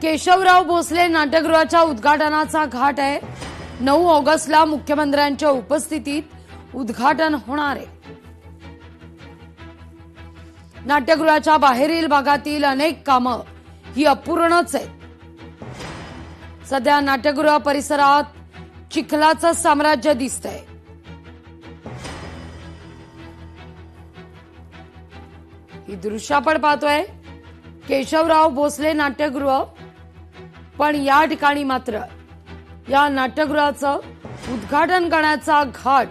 केशवराव भोसले नाट्यगृहाच्या उद्घाटनाचा घाट आहे। 9 ऑगस्टला मुख्यमंत्र्यांच्या उपस्थितीत उद्घाटन होणार आहे। नाट्यगृहाच्या बाहेरील भागातील अनेक कामं ही अपूर्णच आहेत। सध्या नाट्यगृह परिसरात चिखलाचं साम्राज्य दिसतंय। ही दृश्य आपण पाहतोय केशवराव भोसले नाट्यगृह, पण या ठिकाणी मात्र या नाट्यगृहाचं उद्घाटन करण्याचा घाट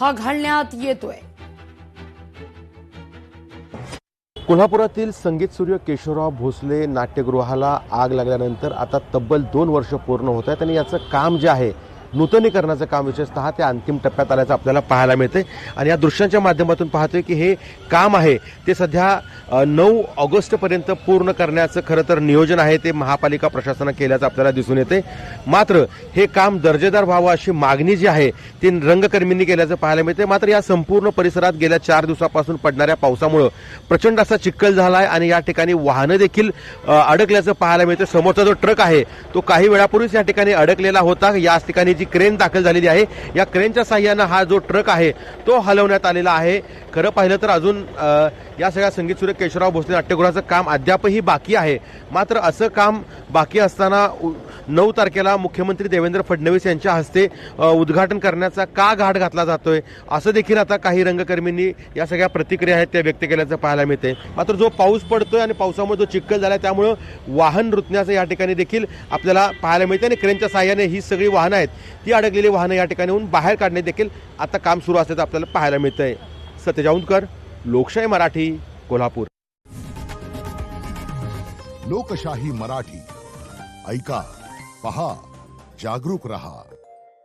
हा घालण्यात येतोय। कोल्हापुरातील संगीत सूर्य केशवराव भोसले नाट्यगृहाला आग लागल्यानंतर आता तब्बल 2 वर्ष पूर्ण होत आहेत आणि याचं काम जे आहे नूतनीकरणाचं काम विशेषतः ते अंतिम टप्प्यात आल्याचं आपल्याला पाहायला मिळते। आणि या दृश्यांच्या माध्यमातून पाहतोय की हे काम आहे ते सध्या 9 ऑगस्टपर्यंत पूर्ण करण्याचं खरं तर नियोजन आहे ते महापालिका प्रशासनाने केल्याचं आपल्याला दिसून येते। मात्र हे काम दर्जेदार व्हावं अशी मागणी जी आहे ती रंगकर्मींनी केल्याचं पाहायला मिळते। मात्र या संपूर्ण परिसरात गेल्या 4 दिवसापासून पडणाऱ्या पावसामुळे प्रचंड असा चिखल झाला आहे आणि या ठिकाणी वाहनं देखील अडकल्याचं पाहायला मिळते। समोरचा जो ट्रक आहे तो काही वेळापूर्वीच या ठिकाणी अडकलेला होता। याच ठिकाणी जी क्रेन दाखल झालेली आहे या क्रेनच्या साहाय्याने हा जो ट्रक आहे तो हलवण्यात आलेला आहे। खरं पाहिलं तर अजून या सगळ्या संगीत सूर्य केशवराव भोसले नाट्यगृहाचं काम अद्यापही बाकी आहे। मात्र असं काम बाकी असताना 9 तारखेला मुख्यमंत्री देवेंद्र फडणवीस यांच्या हस्ते उद्घाटन करण्याचा का घाट घातला जातोय असं देखील आता काही रंगकर्मींनी या सगळ्या प्रतिक्रिया आहेत त्या व्यक्त केल्याचं पाहायला मिळते। मात्र जो पाऊस पडतोय आणि पावसामुळे जो चिखल झालाय त्यामुळे वाहन रुतण्याचं या ठिकाणी देखील आपल्याला पाहायला मिळते आणि क्रेनच्या साहाय्याने ही सगळी वाहनं आहेत ती अडकलेली वाहनं या ठिकाणीहून बाहेर काढणे देखील आता काम सुरू असल्याचं आपल्याला पाहायला मिळतंय। सतेज औंधकर, लोकशाही मराठी, कोल्हापूर। लोकशाही मराठी ऐका, पहा, जागरूक रहा।